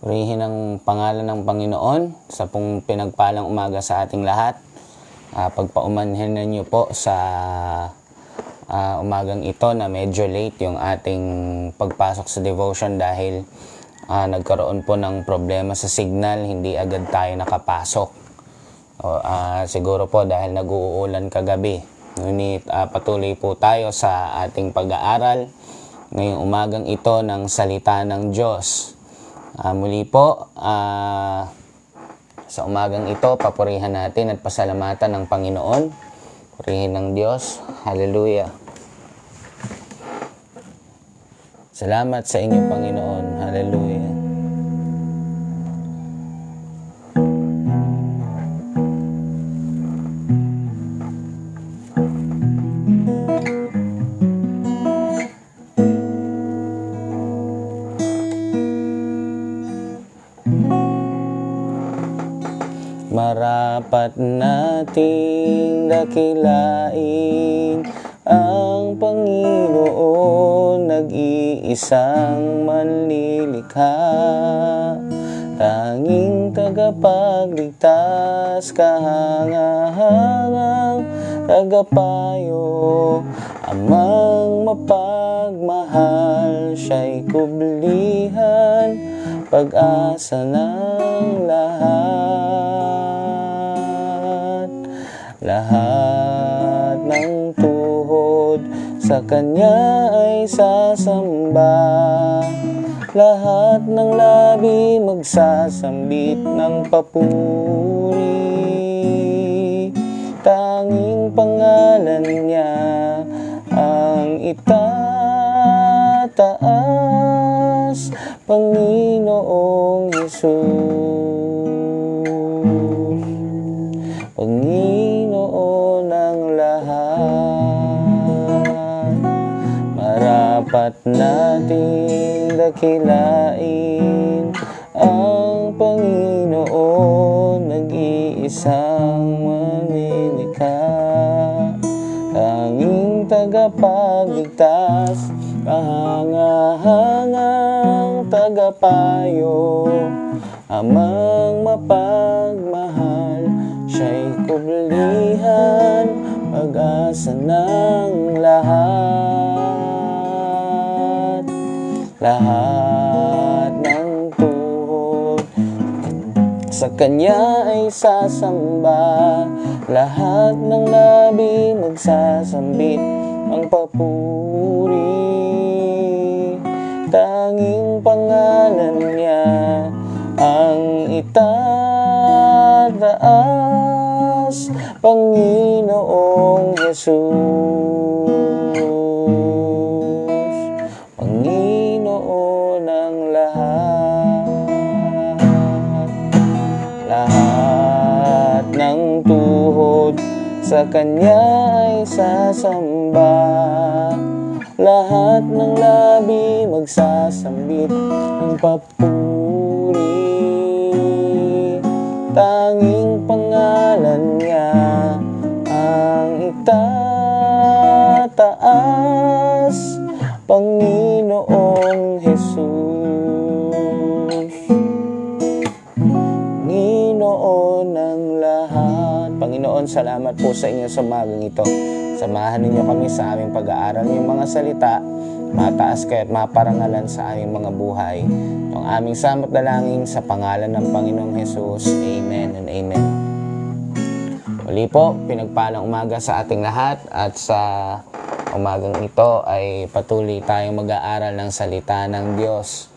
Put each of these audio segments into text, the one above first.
Purihin ang pangalan ng Panginoon sa pong pinagpalang umaga sa ating lahat. Pagpaumanhin niyo po sa umagang ito na medyo late yung ating pagpasok sa devotion dahil nagkaroon po ng problema sa signal, hindi agad tayo nakapasok. Siguro po dahil nag-uulan kagabi. Ngunit patuloy po tayo sa ating pag-aaral ngayong umagang ito ng salita ng Diyos. Muli po, sa umagang ito, papurihan natin at pasalamatan ng Panginoon. Purihin ng Diyos. Hallelujah. Salamat sa inyo, Panginoon. Hallelujah. Marapat nating dakilain ang Panginoon, nag-iisang manlilikha, tanging tagapagligtas, kahangahangang tagapayo, amang mapagmahal, siya'y kublihan, pag-asa ng lahat ng tuhod sa Kanya ay sasamba, lahat ng labi magsasambit ng papuri, tanging pangalan niya ang itataas, Panginoong Hesus, Panginoon ng lahat. Marapat nating dakilain ang Panginoon, nag-iisang manlilikha, tanging tagapagligtas, kahangahangang tagapayo, amang mapagmahal, siya'y kublihan, pag-asa ng lahat ng tuhod sa Kanya ay sasamba, lahat ng labi magsasambit ang papuri, tanging pangalan niya ang itataas, Panginoong Hesus, Panginoon ng lahat ng tuhod sa Kanya ay sasamba, lahat ng labi magsasambit ng papuri, tanging pangalan niya ang itataas, Panginoong Hesus, Panginoon ng lahat. Panginoon, salamat po sa inyo sa umagang ito. Samahan ninyo kami sa aming pag-aaral ng mga salita, mataas kayo at maparangalan sa aming mga buhay. Ang aming samot dalangin sa pangalan ng Panginoong Hesus. Amen and amen. Muli po, pinagpalang umaga sa ating lahat at sa umagang ito ay patuloy tayong mag-aaral ng salita ng Diyos.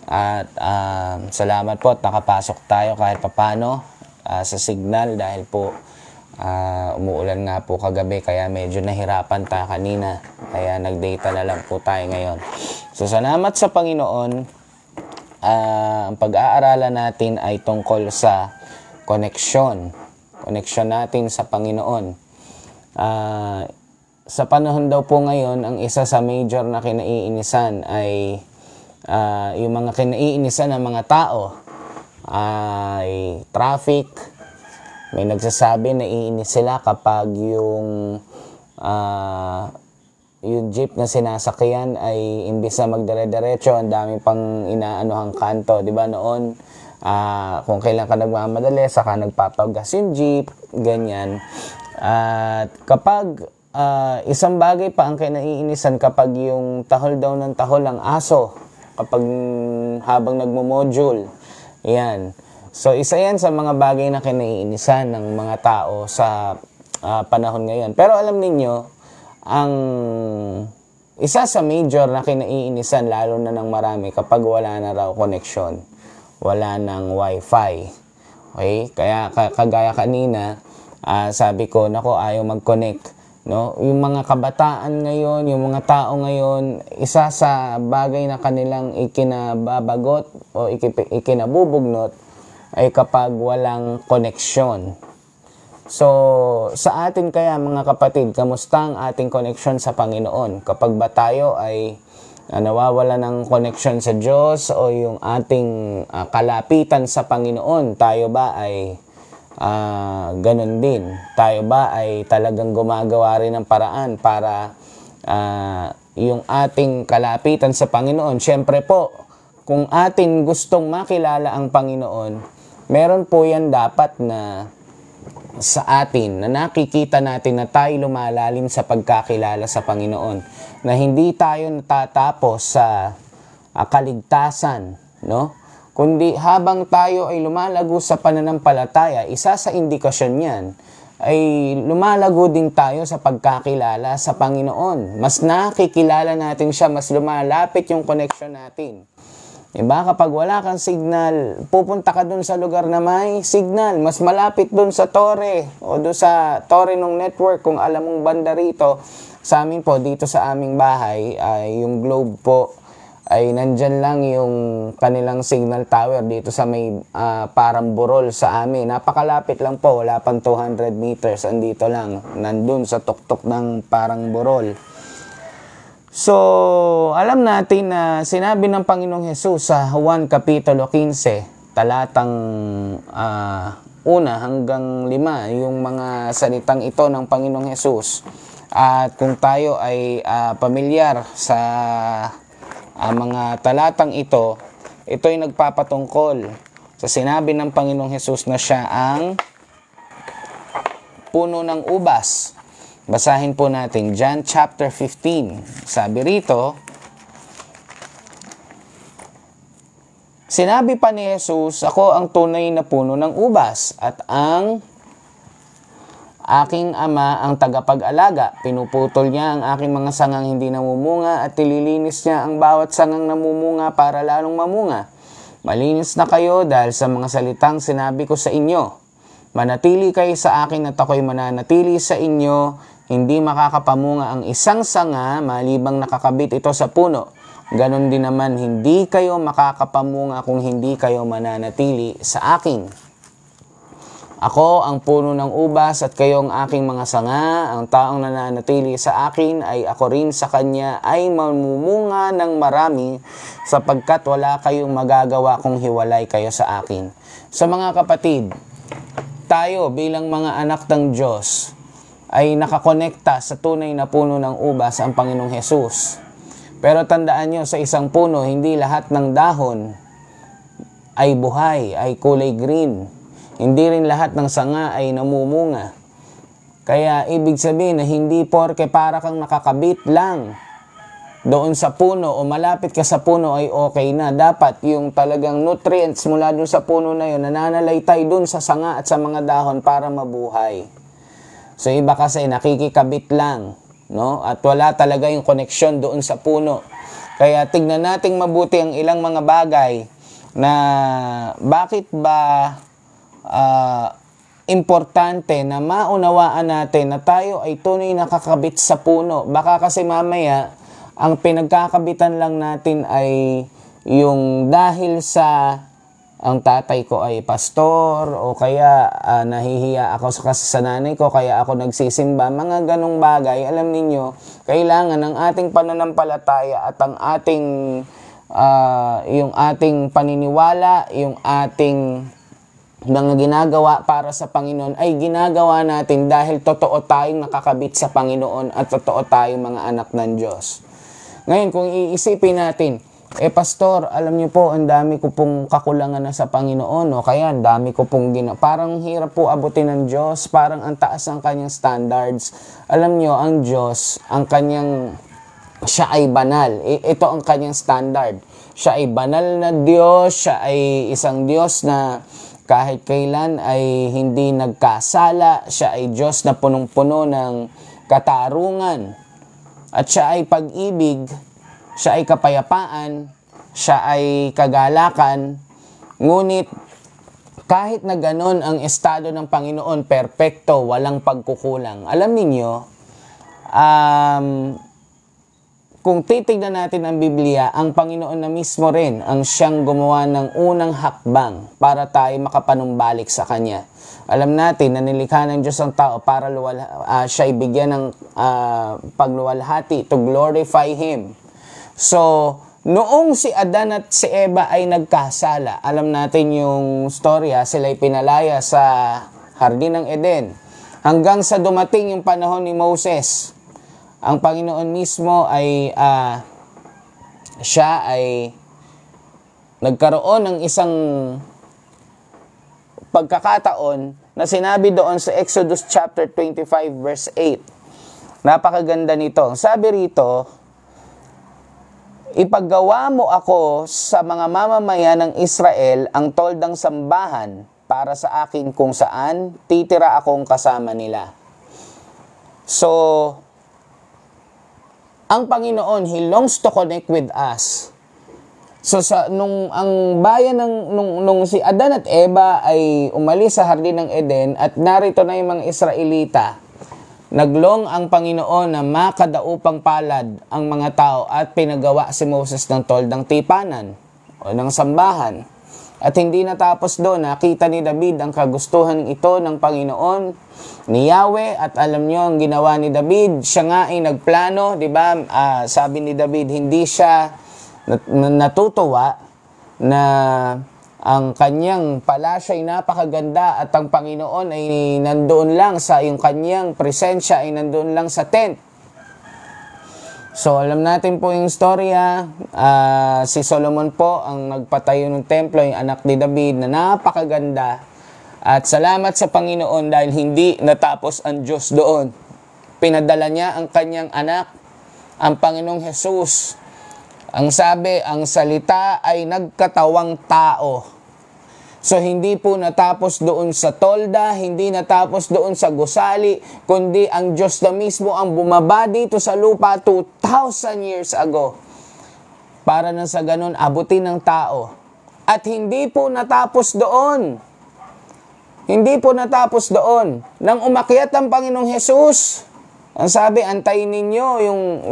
At salamat po at nakapasok tayo kahit papano sa signal dahil po umuulan nga po kagabi kaya medyo nahirapan tayo kanina. Kaya nag-data na lang po tayo ngayon. So salamat sa Panginoon. Ang pag-aaralan natin ay tungkol sa connection natin sa Panginoon. Sa panahon daw po ngayon, ang isa sa major na kinaiinisan ay yung mga kinaiinisan ng mga tao ay traffic. May nagsasabi na iinis sila kapag yung yung jeep na sinasakyan ay imbis na magdire-diretso, ang dami pang inaanohang kanto, di ba noon? Kung kailan ka nagmamadali, saka nagpapagas yung jeep, ganyan. At kapag isang bagay pa ang kinaiinisan kapag yung tahol daw ng tahol ang aso, kapag habang nagmo-module, yan. So, isa yan sa mga bagay na kinaiinisan ng mga tao sa panahon ngayon. Pero alam ninyo, ang isa sa major na kinaiinisan, lalo na ng marami, kapag wala na raw connection, wala ng wifi. Okay? Kaya kagaya kanina, sabi ko, nako, ayaw mag-connect. No? Yung mga kabataan ngayon, yung mga tao ngayon, isa sa bagay na kanilang ikinababagot o ikinabubugnot ay kapag walang connection. So, sa atin kaya mga kapatid, kamusta ang ating connection sa Panginoon? Kapag ba tayo ay nawawala ng connection sa Diyos o yung ating kalapitan sa Panginoon, tayo ba ay ganun din? Tayo ba ay talagang gumagawa rin ng paraan para yung ating kalapitan sa Panginoon? Siyempre po, kung atin gustong makilala ang Panginoon, meron po yan dapat na sa atin, na nakikita natin na tayo lumalalim sa pagkakilala sa Panginoon, na hindi tayo natatapos sa kaligtasan, no? Kundi habang tayo ay lumalago sa pananampalataya, isa sa indikasyon yan ay lumalago din tayo sa pagkakilala sa Panginoon. Mas nakikilala natin siya, mas lumalapit yung connection natin. Diba? Kapag wala kang signal, pupunta ka dun sa lugar na may signal. Mas malapit dun sa tore o dun sa tore ng network kung alam mong banda rito. Sa amin po, dito sa aming bahay, yung Globe po, ay nandyan lang yung kanilang signal tower dito sa may parang burol sa amin. Napakalapit lang po, wala pang 200 meters, andito lang, nandun sa tuktok ng parang burol. So, alam natin na sinabi ng Panginoong Hesus sa Juan Kapitulo 15, talatang 1 hanggang 5, yung mga salitang ito ng Panginoong Hesus. At kung tayo ay pamilyar sa mga talatang ito ay nagpapatungkol sa sinabi ng Panginoong Hesus na siya ang puno ng ubas. Basahin po natin John chapter 15. Sabi rito, sinabi pa ni Jesus, ako ang tunay na puno ng ubas at ang aking ama ang tagapag-alaga. Pinuputol niya ang aking mga sangang hindi namumunga at nililinis niya ang bawat sangang namumunga para lalong mamunga. Malinis na kayo dahil sa mga salitang sinabi ko sa inyo. Manatili kayo sa akin at ako'y mananatili sa inyo. Hindi makakapamunga ang isang sanga malibang nakakabit ito sa puno. Ganon din naman, hindi kayo makakapamunga kung hindi kayo mananatili sa akin. Ako ang puno ng ubas at kayo ang aking mga sanga. Ang taong nananatili sa akin ay ako rin sa kanya ay mamumunga ng marami sapagkat wala kayong magagawa kung hiwalay kayo sa akin. Sa mga kapatid, tayo bilang mga anak ng Diyos ay nakakonekta sa tunay na puno ng ubas ang Panginoong Hesus. Pero tandaan nyo, sa isang puno, hindi lahat ng dahon ay buhay, ay kulay green. Hindi rin lahat ng sanga ay namumunga. Kaya ibig sabihin na hindi porke para kang nakakabit lang doon sa puno o malapit ka sa puno ay okay na. Dapat yung talagang nutrients mula doon sa puno na yun, nananalaytay doon sa sanga at sa mga dahon para mabuhay. So iba kasi nakikikabit lang, no? At wala talaga yung connection doon sa puno. Kaya tignan nating mabuti ang ilang mga bagay na bakit ba importante na maunawaan natin na tayo ay tunay nakakabit sa puno. Baka kasi mamaya ang pinagkakabitan lang natin ay yung dahil sa ang tatay ko ay pastor o kaya nahihiya ako sa nanay ko kaya ako nagsisimba. Mga ganong bagay, alam ninyo, kailangan ng ating pananampalataya at ang ating yung ating paniniwala, yung ating mga ginagawa para sa Panginoon ay ginagawa natin dahil totoo tayong nakakabit sa Panginoon at totoo tayong mga anak ng Diyos. Ngayon, kung iisipin natin, Pastor, alam niyo po, ang dami ko pong kakulangan na sa Panginoon, o kaya ang dami ko pong parang hirap po abutin ng Diyos, parang ang taas ang kanyang standards. Alam niyo, ang Diyos, siya ay banal. Ito ang kanyang standard. Siya ay banal na Diyos, siya ay isang Diyos na kahit kailan ay hindi nagkasala, siya ay Diyos na punong-puno ng katarungan. At siya ay pag-ibig, siya ay kapayapaan, siya ay kagalakan. Ngunit kahit na ganon ang estado ng Panginoon, perpekto, walang pagkukulang. Alam niyo, kung titignan natin ang Biblia, ang Panginoon na mismo rin ang siyang gumawa ng unang hakbang para tayo makapanumbalik sa Kanya. Alam natin na nilikha ng Diyos ang tao para siya ibigyan ng pagluwalhati, to glorify Him. So, noong si Adan at si Eva ay nagkasala, alam natin yung storya, sila ay pinalaya sa Hardin ng Eden. Hanggang sa dumating yung panahon ni Moses, ang Panginoon mismo ay siya ay nagkaroon ng isang pagkakataon na sinabi doon sa Exodus chapter 25 verse 8. Napakaganda nito. Sabi rito, ipaggawa mo ako sa mga mamamayan ng Israel ang toldang sambahan para sa akin kung saan titira akong kasama nila. So, ang Panginoon, He longs to connect with us. So, nung ang bayan nung si Adan at Eva ay umalis sa Hardin ng Eden at narito na yung mga Israelita, naglong ang Panginoon na makadaupang palad ang mga tao at pinagawa si Moses ng toldang tipanan o ng sambahan. At hindi natapos doon, nakita ni David ang kagustuhan ito ng Panginoon, ni Yahweh, at alam nyo ang ginawa ni David, siya nga ay nagplano, di ba? Sabi ni David, hindi siya natutuwa na ang kanyang palasyo ay napakaganda at ang Panginoon ay nandoon lang sa yung kanyang presensya ay nandoon lang sa tent. So, alam natin po yung storya, si Solomon po ang nagpatayo ng templo, yung anak ni David na napakaganda. At salamat sa Panginoon dahil hindi natapos ang Diyos doon. Pinadala niya ang kanyang anak, ang Panginoong Jesus. Ang sabi, ang salita ay nagkatawang tao. So, hindi po natapos doon sa tolda, hindi natapos doon sa gusali, kundi ang Diyos na mismo ang bumaba dito sa lupa 2,000 years ago. Para na sa ganun, abutin ng tao. At hindi po natapos doon. Hindi po natapos doon. Nang umakyat ang Panginoong Jesus, ang sabi, antayin ninyo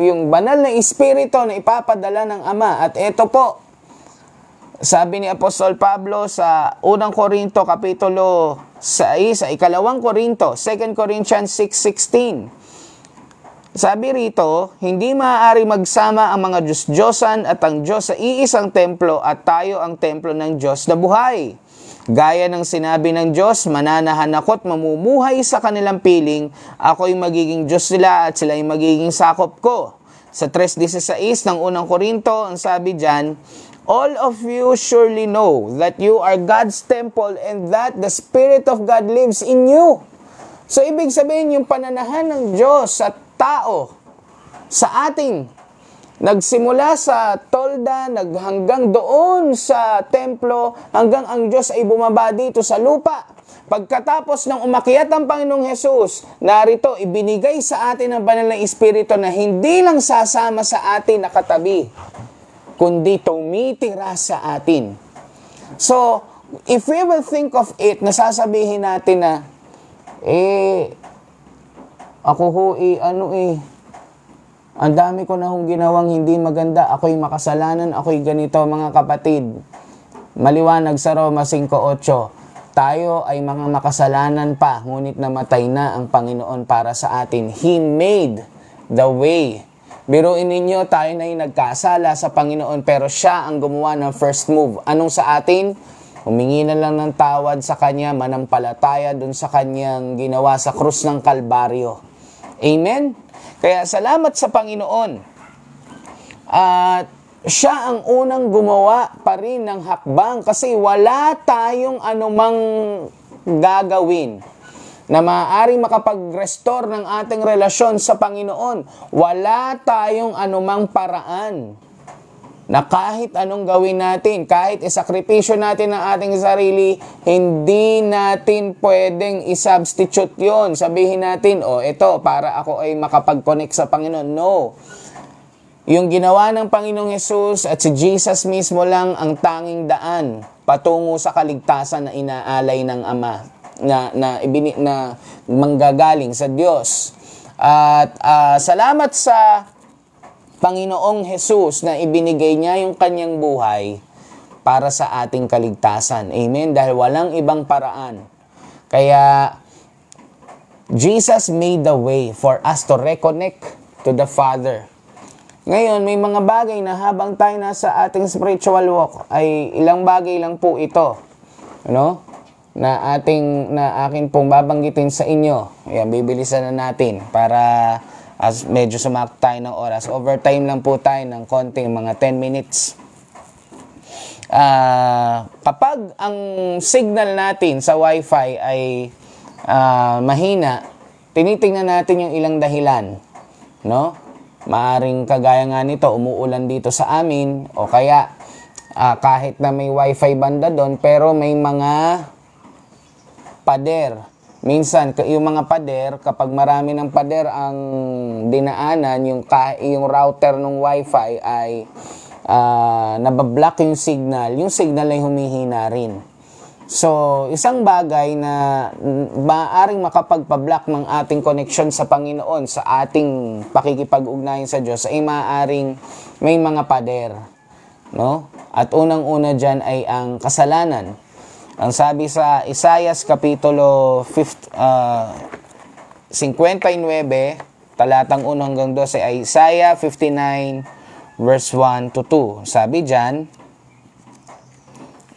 yung banal na Espiritu na ipapadala ng Ama. At eto po, sabi ni Apostol Pablo sa 1 Korinto kapitulo 6, sa 2 Korinto, 2 Corinthians 6:16. Sabi rito, hindi maaari magsama ang mga Diyos-Diyosan at ang Diyos sa iisang templo at tayo ang templo ng Diyos na buhay. Gaya ng sinabi ng Diyos, mananahan ako't mamumuhay sa kanilang piling, ako'y magiging Diyos nila at sila'y magiging sakop ko. Sa 3:16 ng 1 Korinto, ang sabi dyan, all of you surely know that you are God's temple and that the Spirit of God lives in you. So, ibig sabihin yung pananahan ng Diyos sa tao, sa atin, nagsimula sa tolda, hanggang doon sa templo, hanggang ang Diyos ay bumaba dito sa lupa. Pagkatapos ng umakyat ang Panginoong Jesus, narito, ibinigay sa atin ang banal na Espiritu na hindi lang sasama sa atin nakatabi, kundi tumitira sa atin. So, if we will think of it, nasasabihin natin na, ako ho, ang dami ko na hong ginawang hindi maganda, ako'y makasalanan, ako'y ganito, mga kapatid. Maliwanag sa Roma 5:8, tayo ay mga makasalanan pa, ngunit namatay na ang Panginoon para sa atin. He made the way. Biruin ninyo, tayo na yung nagkasala sa Panginoon, pero siya ang gumawa ng first move. Anong sa atin? Humingi na lang ng tawad sa Kanya, manampalataya dun sa Kanyang ginawa sa krus ng Kalbaryo. Amen? Kaya salamat sa Panginoon. At siya ang unang gumawa pa rin ng hakbang kasi wala tayong anumang gagawin na maaaring makapag-restore ng ating relasyon sa Panginoon. Wala tayong anumang paraan na kahit anong gawin natin, kahit isakripisyo natin ang ating sarili, hindi natin pwedeng isubstitute yon. Sabihin natin, ito, para ako ay makapag-connect sa Panginoon. No. Yung ginawa ng Panginoong Hesus at si Jesus mismo lang ang tanging daan patungo sa kaligtasan na inaalay ng Ama, na manggagaling sa Diyos. At salamat sa Panginoong Hesus na ibinigay niya yung kanyang buhay para sa ating kaligtasan. Amen? Dahil walang ibang paraan. Kaya, Jesus made the way for us to reconnect to the Father. Ngayon, may mga bagay na habang tayo nasa ating spiritual walk, ay ilang bagay lang po ito. Ano? Na akin pong babanggitin sa inyo. Ayan, bibilisan na natin para as medyo sumakto tayo ng oras. Overtime lang po tayo ng konting mga 10 minutes. Kapag ang signal natin sa Wi-Fi ay mahina, tinitingnan natin yung ilang dahilan. No? Maaring kagaya nga nito, umuulan dito sa amin, o kaya kahit na may Wi-Fi banda doon, pero may mga pader. Minsan, yung mga pader, kapag marami ng pader ang dinaanan, yung router ng Wi-Fi ay nabablock yung signal ay humihina rin. So, isang bagay na maaaring makapagpablock ng ating connection sa Panginoon, sa ating pakikipag-ugnayan sa Diyos, ay maaaring may mga pader. No? At unang-una dyan ay ang kasalanan. Ang sabi sa Isaiah Kapitulo 59, talatang 1 hanggang 12, ay Isaiah 59, verse 1 to 2. Sabi dyan,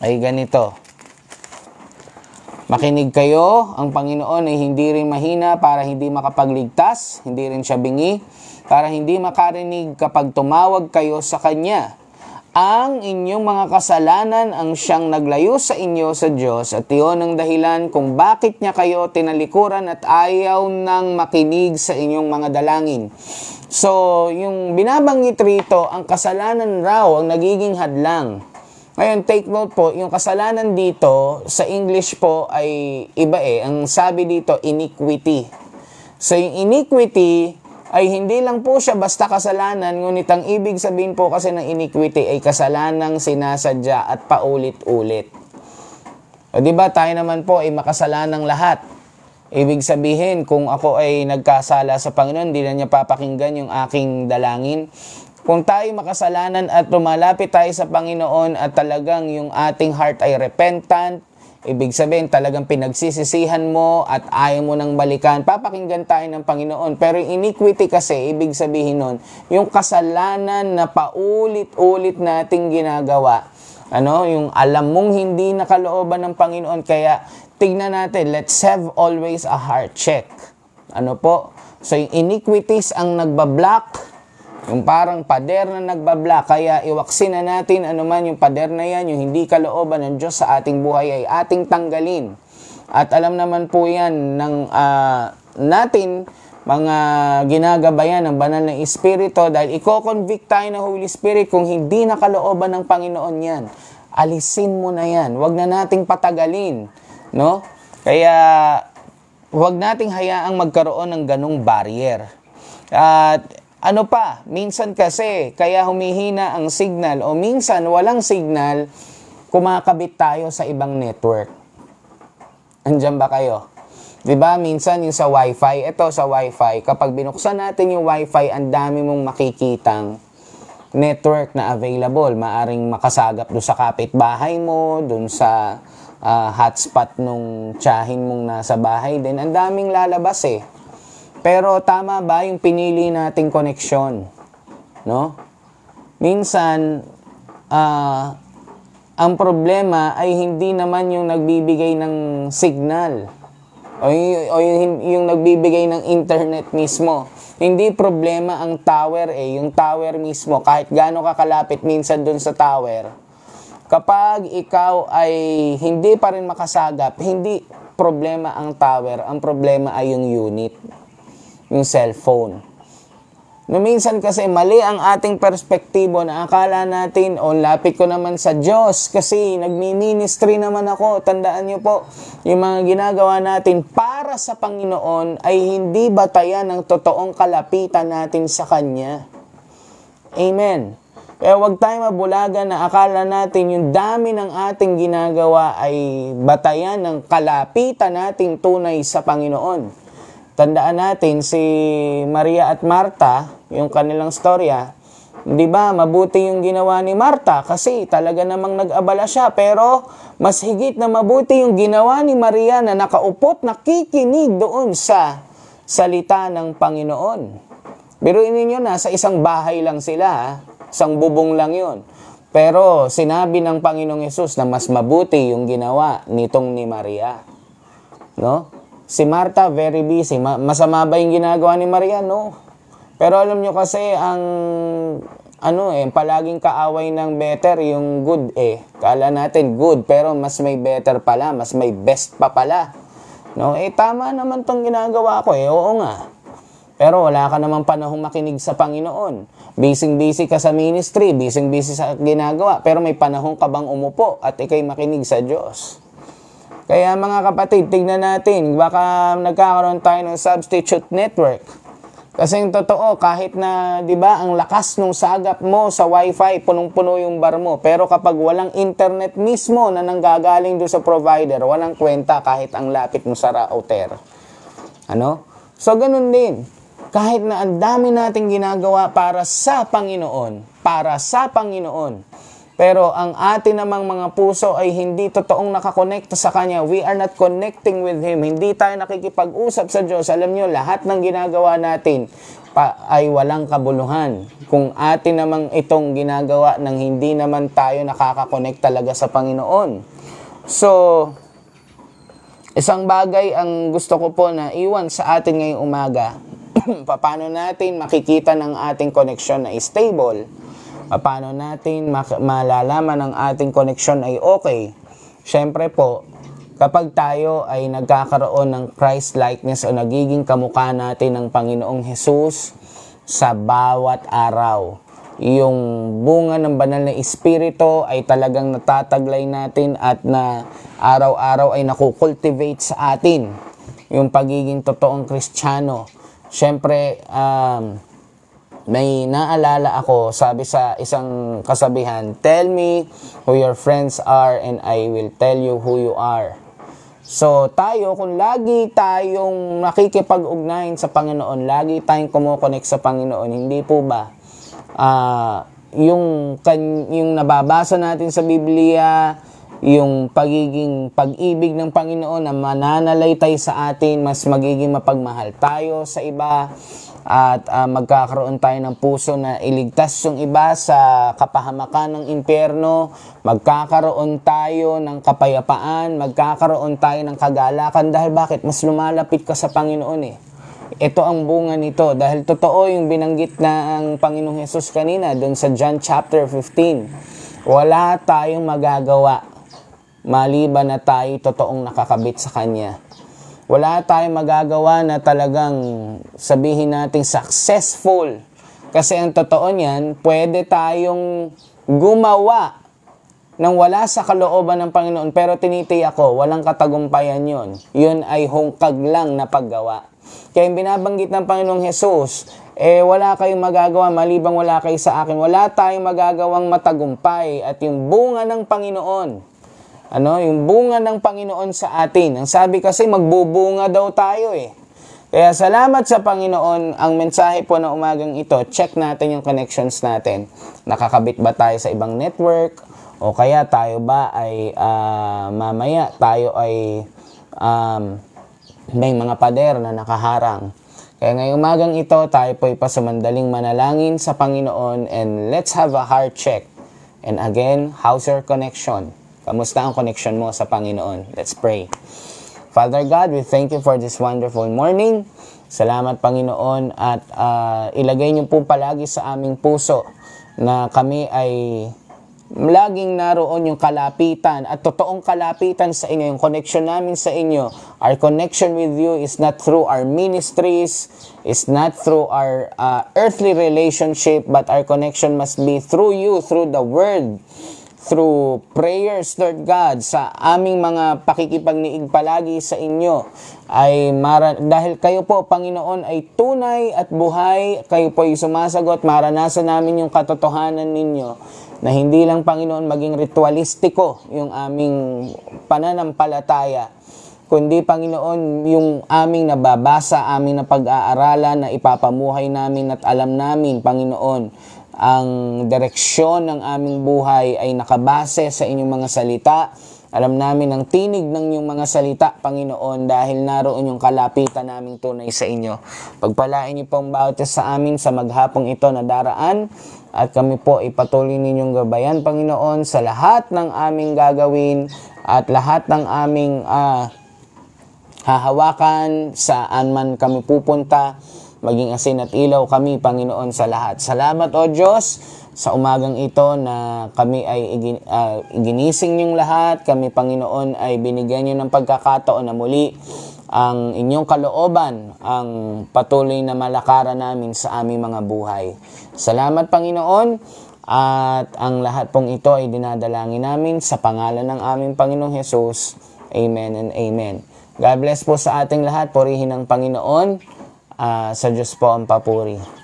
ay ganito, makinig kayo, ang Panginoon ay hindi rin mahina para hindi makapagligtas, hindi rin siya bingi, para hindi makarinig kapag tumawag kayo sa Kanya. Ang inyong mga kasalanan ang siyang naglayo sa inyo sa Diyos at iyon ang dahilan kung bakit niya kayo tinalikuran at ayaw nang makinig sa inyong mga dalangin. So, yung binabanggit rito, ang kasalanan raw ang nagiging hadlang. Ngayon, take note po, yung kasalanan dito sa English po ay iba Ang sabi dito, iniquity. So, yung iniquity ay hindi lang po siya basta kasalanan, ngunit ang ibig sabihin po kasi ng iniquity ay kasalanang sinasadya at paulit-ulit. O diba, tayo naman po ay makasalanang lahat. Ibig sabihin, kung ako ay nagkasala sa Panginoon, hindi na niya papakinggan yung aking dalangin. Kung tayo makasalanan at lumalapit tayo sa Panginoon at talagang yung ating heart ay repentant, ibig sabihin, talagang pinagsisisihan mo at ayaw mo nang balikan, papakinggan tayo ng Panginoon. Pero yung iniquity kasi, ibig sabihin nun, yung kasalanan na paulit-ulit nating ginagawa. Yung alam mong hindi nakalooban ng Panginoon. Kaya, tignan natin, let's have always a heart check. So, yung iniquities ang nagbablock, yung parang pader na nagbablock, kaya iwaksin na natin anuman yung pader na yan, yung hindi kalooban ng Diyos sa ating buhay ay ating tanggalin. At alam naman po yan ng natin, mga ginagabayan ng banal na Espiritu, dahil i-convict tayo ng Holy Spirit kung hindi nakalooban ng Panginoon yan. Alisin mo na yan. Huwag na nating patagalin. No? Kaya, huwag nating hayaang magkaroon ng ganong barrier. At minsan kasi, kaya humihina ang signal o minsan walang signal, kumakabit tayo sa ibang network. Andiyan ba kayo? Diba, minsan yung sa Wi-Fi, sa Wi-Fi, kapag binuksan natin yung Wi-Fi, ang dami mong makikitang network na available. Maaring makasagap doon sa kapitbahay mo, doon sa hotspot nung tiyahin mong nasa bahay din. Ang daming lalabas Pero tama ba yung pinili nating koneksyon? No? Minsan, ang problema ay hindi naman yung nagbibigay ng signal o yung nagbibigay ng internet mismo. Hindi problema ang tower yung tower mismo, kahit gaano ka kalapit minsan dun sa tower, kapag ikaw ay hindi pa rin makasagap, hindi problema ang tower, ang problema ay yung unit, yung cellphone. No, minsan kasi mali ang ating perspektibo na akala natin, lapit ko naman sa Diyos kasi nagmi-ministry naman ako. Tandaan niyo po, yung mga ginagawa natin para sa Panginoon ay hindi batayan ng totoong kalapitan natin sa Kanya. Amen. Kaya huwag tayo mabulagan na akala natin yung dami ng ating ginagawa ay batayan ng kalapitan nating tunay sa Panginoon. Tandaan natin si Maria at Marta, yung kanilang storya, di ba, mabuti yung ginawa ni Marta kasi talaga namang nag-abala siya, pero mas higit na mabuti yung ginawa ni Maria na nakaupo't nakikinig doon sa salita ng Panginoon. Biruin ninyo, nasa isang bahay lang sila, isang bubong lang yun. Pero sinabi ng Panginoong Hesus na mas mabuti yung ginawa nitong ni Maria. No? Si Marta, very busy. Masama ba yung ginagawa ni Maria? No. Pero alam nyo kasi, palaging kaaway ng better, yung good Kala natin good, pero mas may better pala, mas may best pa pala. No? Tama naman tong ginagawa ko oo nga. Pero wala ka naman panahong makinig sa Panginoon. Busy ka sa ministry, busy sa ginagawa, pero may panahon ka bang umupo at ikay makinig sa Diyos? Kaya mga kapatid, tignan natin, baka nagkakaroon tayo ng substitute network. Kasi yung totoo, kahit na, di ba, ang lakas ng sagap mo sa wifi, punong-puno yung bar mo. Pero kapag walang internet mismo na nanggagaling doon sa provider, walang kwenta kahit ang lapit mo sa router. So, ganun din. Kahit na ang dami nating ginagawa para sa Panginoon, pero ang atin namang mga puso ay hindi totoong nakakonekta sa Kanya. We are not connecting with Him. Hindi tayo nakikipag-usap sa Diyos. Alam nyo, lahat ng ginagawa natin ay walang kabuluhan. Kung atin namang itong ginagawa nang hindi naman tayo nakakakonect talaga sa Panginoon. So, isang bagay ang gusto ko po na iwan sa atin ngayong umaga. Paano natin makikita ng ating connection na stable? Paano natin malalaman ang ating connection ay okay? Siyempre po, kapag tayo ay nagkakaroon ng Christ-likeness o nagiging kamukha natin ng Panginoong Hesus sa bawat araw. Yung bunga ng banal na Espiritu ay talagang natataglay natin at na araw-araw ay nakukultivate sa atin. Yung pagiging totoong Kristiyano. Siyempre, may naalala ako, sabi sa isang kasabihan, tell me who your friends are and I will tell you who you are. So tayo, kung lagi tayong nakikipag-ugnayan sa Panginoon, lagi tayong kumukonek sa Panginoon, hindi po ba yung nababasa natin sa Biblia, yung pag-ibig ng Panginoon na mananalaytay sa atin, mas magiging mapagmahal tayo sa iba, at magkakaroon tayo ng puso na iligtas yung iba sa kapahamakan ng impyerno, magkakaroon tayo ng kapayapaan, magkakaroon tayo ng kagalakan. Dahil bakit? Mas lumalapit ka sa Panginoon Ito ang bunga nito. Dahil totoo yung binanggit na ang Panginoong Hesus kanina doon sa John chapter 15. Wala tayong magagawa maliban na tayo totoong nakakabit sa Kanya. Wala tayong magagawa na talagang sabihin natin successful. Kasi ang totoo niyan, pwede tayong gumawa nang wala sa kalooban ng Panginoon. Pero tinitiyak ko, walang katagumpayan yun. Yun ay hungkag lang na paggawa. Kaya yung binabanggit ng Panginoong Hesus, wala kayong magagawa malibang wala kayo sa akin. Wala tayong magagawang matagumpay. At yung bunga ng Panginoon, yung bunga ng Panginoon sa atin. Ang sabi kasi, magbubunga daw tayo Kaya salamat sa Panginoon. Ang mensahe po na umagang ito, check natin yung connections natin. Nakakabit ba tayo sa ibang network? O kaya tayo ba ay mamaya tayo ay may mga pader na nakaharang. Kaya ngayong umagang ito, tayo po ay pasamandaling manalangin sa Panginoon and let's have a heart check. And again, how's your connection? Kamusta ang connection mo sa Panginoon? Let's pray. Father God, we thank you for this wonderful morning. Salamat, Panginoon, at ilagay niyo po palagi sa aming puso na kami ay laging naroon yung kalapitan at totoong kalapitan sa inyo, yung connection namin sa inyo. Our connection with you is not through our ministries, is not through our earthly relationship, but our connection must be through you, through the Word, through prayers, Lord God, sa aming mga pakikipagniig palagi sa inyo. Dahil kayo po, Panginoon, ay tunay at buhay, kayo po ay sumasagot, maranasan namin yung katotohanan ninyo, na hindi lang, Panginoon, maging ritualistiko yung aming pananampalataya, kundi, Panginoon, yung aming nababasa, aming napag-aaralan, na ipapamuhay namin at alam namin, Panginoon, ang direksyon ng aming buhay ay nakabase sa inyong mga salita. Alam namin ang tinig ng inyong mga salita, Panginoon, dahil naroon yung kalapitan naming tunay sa inyo. Pagpalain niyo po ang bawat isa sa amin sa maghapong ito na daraan, at kami po ipatuloy ninyong gabayan, Panginoon, sa lahat ng aming gagawin at lahat ng aming hahawakan, saan man kami pupunta, maging asin at ilaw kami, Panginoon, sa lahat. Salamat, O Diyos, sa umagang ito na kami ay ginising niyong lahat. Kami, Panginoon, ay binigyan niyo ng pagkakataon na muli ang inyong kalooban ang patuloy na malakaran namin sa aming mga buhay. Salamat, Panginoon, at ang lahat pong ito ay dinadalangin namin sa pangalan ng aming Panginoong Hesus. Amen and amen. God bless po sa ating lahat. Purihin ng Panginoon. Sa Diyos po ang papuri.